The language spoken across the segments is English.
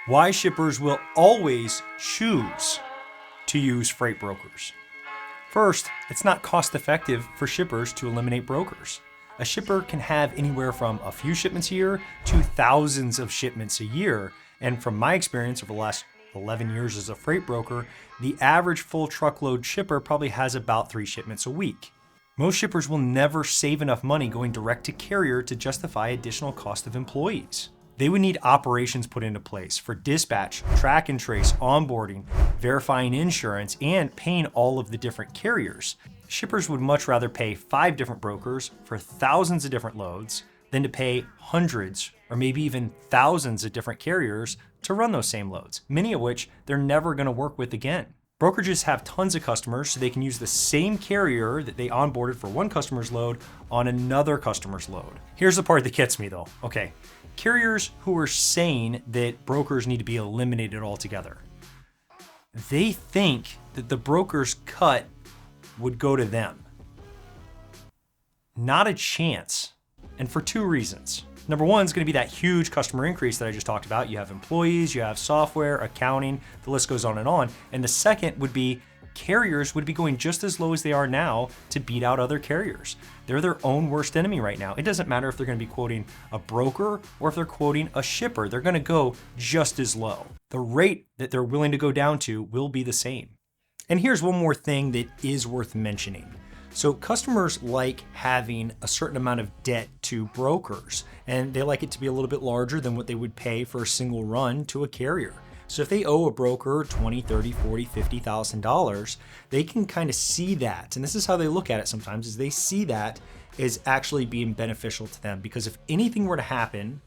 Why shippers will always choose to use freight brokers. First, it's not cost effective for shippers to eliminate brokers. A shipper can have anywhere from a few shipments a year to thousands of shipments a year. And from my experience over the last 11 years as a freight broker, the average full truckload shipper probably has about 3 shipments a week. Most shippers will never save enough money going direct to carrier to justify additional cost of employees. They would need operations put into place for dispatch, track and trace, onboarding, verifying insurance, and paying all of the different carriers. Shippers would much rather pay 5 different brokers for thousands of different loads than to pay hundreds or maybe even thousands of different carriers to run those same loads, many of which they're never going to work with again. Brokerages have tons of customers, so they can use the same carrier that they onboarded for one customer's load on another customer's load. Here's the part that gets me though. Okay, carriers who are saying that brokers need to be eliminated altogether, they think that the broker's cut would go to them. Not a chance. And for 2 reasons. Number one is going to be that huge customer increase that I just talked about. You have employees, you have software, accounting, the list goes on. And the second would be carriers would be going just as low as they are now to beat out other carriers. They're their own worst enemy right now. It doesn't matter if they're going to be quoting a broker or if they're quoting a shipper. They're going to go just as low. The rate that they're willing to go down to will be the same. And here's one more thing that is worth mentioning. So customers like having a certain amount of debt to brokers, and they like it to be a little bit larger than what they would pay for a single run to a carrier. So if they owe a broker $20, $30, $40, $50,000, they can kind of see that. And this is how they look at it sometimes, is they see that as actually being beneficial to them. Because if anything were to happen,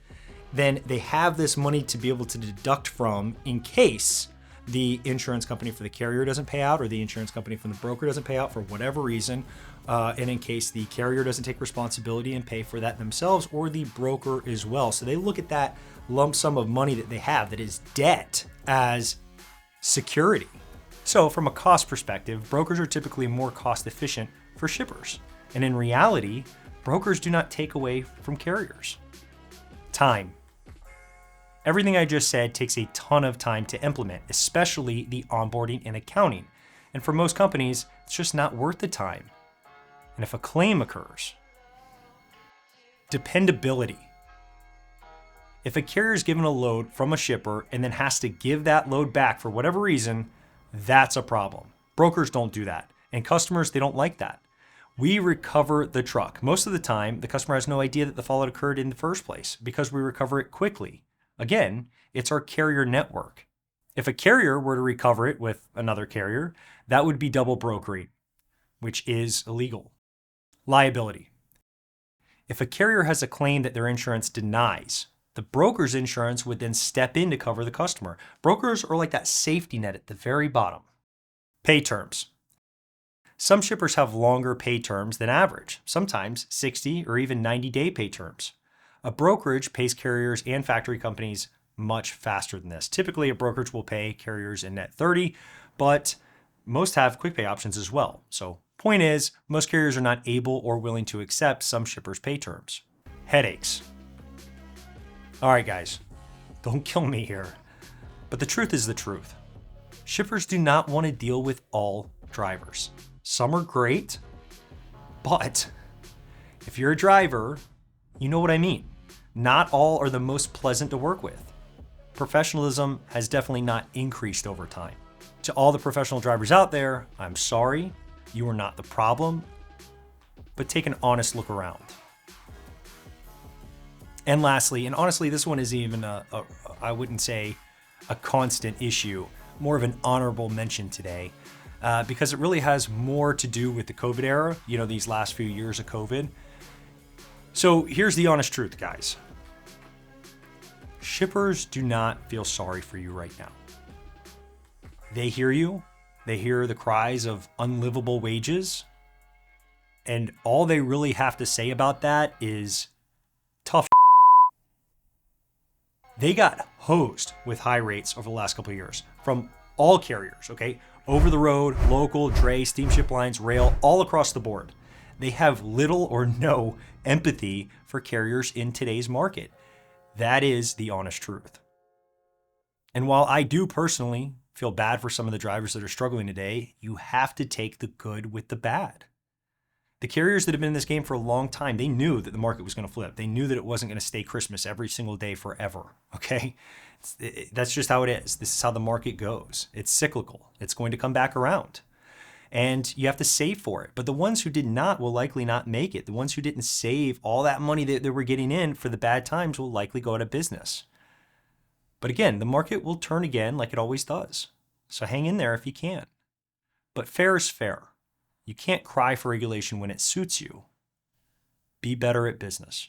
then they have this money to be able to deduct from in case the insurance company for the carrier doesn't pay out or the insurance company from the broker doesn't pay out for whatever reason, and in case the carrier doesn't take responsibility and pay for that themselves or the broker as well. So they look at that lump sum of money that they have that is debt as security. So from a cost perspective, brokers are typically more cost efficient for shippers. And in reality, brokers do not take away from carriers. Time. Everything I just said takes a ton of time to implement, especially the onboarding and accounting. And for most companies, it's just not worth the time. And if a claim occurs, dependability. If a carrier is given a load from a shipper and then has to give that load back for whatever reason, that's a problem. Brokers don't do that. And customers, they don't like that. We recover the truck. Most of the time, the customer has no idea that the fallout occurred in the first place because we recover it quickly. Again, it's our carrier network. If a carrier were to recover it with another carrier, that would be double brokering, which is illegal. Liability. If a carrier has a claim that their insurance denies, the broker's insurance would then step in to cover the customer. Brokers are like that safety net at the very bottom. Pay terms. Some shippers have longer pay terms than average, sometimes 60 or even 90-day pay terms. A brokerage pays carriers and factory companies much faster than this. Typically, a brokerage will pay carriers in net 30, but most have quick pay options as well. So point is, most carriers are not able or willing to accept some shippers' pay terms. Headaches. All right, guys, don't kill me here, but the truth is the truth. Shippers do not want to deal with all drivers. Some are great, but if you're a driver, you know what I mean. Not all are the most pleasant to work with. Professionalism has definitely not increased over time. To all the professional drivers out there, I'm sorry, you are not the problem, but take an honest look around. And lastly, and honestly, this one isn't even I wouldn't say a constant issue, more of an honorable mention today, because it really has more to do with the COVID era, these last few years of COVID. So here's the honest truth, guys. Shippers do not feel sorry for you right now. They hear you. They hear the cries of unlivable wages. And all they really have to say about that is tough. They got hosed with high rates over the last couple of years from all carriers, okay? Over the road, local, dray, steamship lines, rail, all across the board. They have little or no empathy for carriers in today's market. That is the honest truth. And while I do personally feel bad for some of the drivers that are struggling today, you have to take the good with the bad. The carriers that have been in this game for a long time, they knew that the market was going to flip. They knew that it wasn't going to stay Christmas every single day forever, okay? That's just how it is. This is how the market goes. It's cyclical. It's going to come back around. And you have to save for it. But the ones who did not will likely not make it. The ones who didn't save all that money that they were getting in for the bad times will likely go out of business. But again, the market will turn again like it always does. So hang in there if you can. But fair is fair. You can't cry for regulation when it suits you. Be better at business.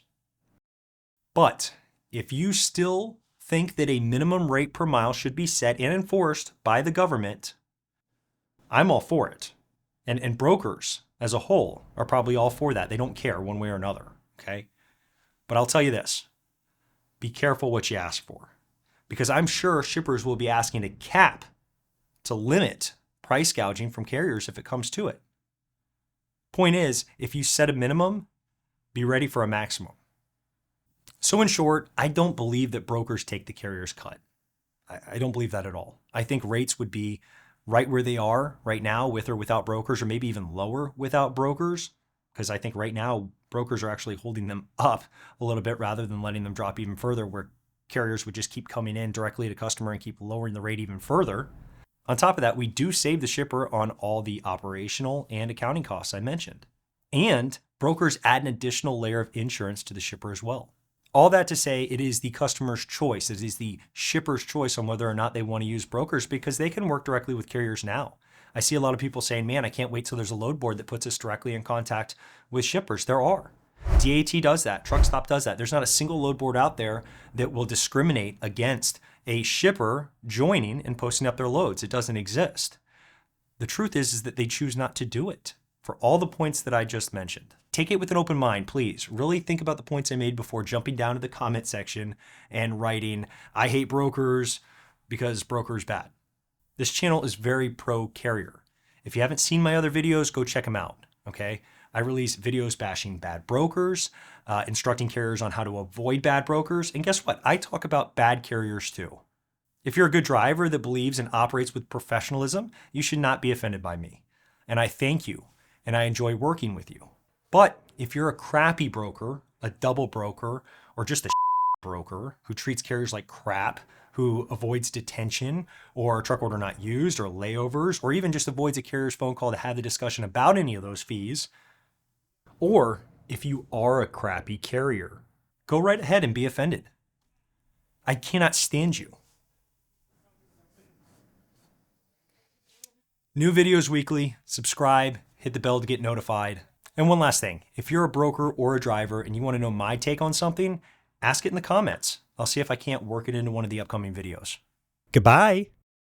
But if you still think that a minimum rate per mile should be set and enforced by the government, I'm all for it. And brokers as a whole are probably all for that. They don't care one way or another, okay? But I'll tell you this. Be careful what you ask for. Because I'm sure shippers will be asking to cap, to limit price gouging from carriers if it comes to it. Point is, if you set a minimum, be ready for a maximum. So in short, I don't believe that brokers take the carrier's cut. I don't believe that at all. I think rates would be right where they are right now with or without brokers, or maybe even lower without brokers, because I think right now brokers are actually holding them up a little bit rather than letting them drop even further, where carriers would just keep coming in directly to customer and keep lowering the rate even further. On top of that, we do save the shipper on all the operational and accounting costs I mentioned. And brokers add an additional layer of insurance to the shipper as well. All that to say, it is the customer's choice. It is the shipper's choice on whether or not they want to use brokers, because they can work directly with carriers now. I see a lot of people saying, man, I can't wait till there's a load board that puts us directly in contact with shippers. There are. DAT does that. Truckstop does that. There's not a single load board out there that will discriminate against a shipper joining and posting up their loads. It doesn't exist. The truth is that they choose not to do it for all the points that I just mentioned. Take it with an open mind, please. Really think about the points I made before jumping down to the comment section and writing, I hate brokers because brokers bad. This channel is very pro carrier. If you haven't seen my other videos, go check them out, okay? I release videos bashing bad brokers, instructing carriers on how to avoid bad brokers. And guess what? I talk about bad carriers too. If you're a good driver that believes and operates with professionalism, you should not be offended by me. And I thank you, and I enjoy working with you. But if you're a crappy broker, a double broker, or just a broker who treats carriers like crap, who avoids detention or truck order not used or layovers, or even just avoids a carrier's phone call to have the discussion about any of those fees, or if you are a crappy carrier, go right ahead and be offended. I cannot stand you. New videos weekly. Subscribe, hit the bell to get notified. And one last thing, if you're a broker or a driver and you want to know my take on something, ask it in the comments. I'll see if I can't work it into one of the upcoming videos. Goodbye.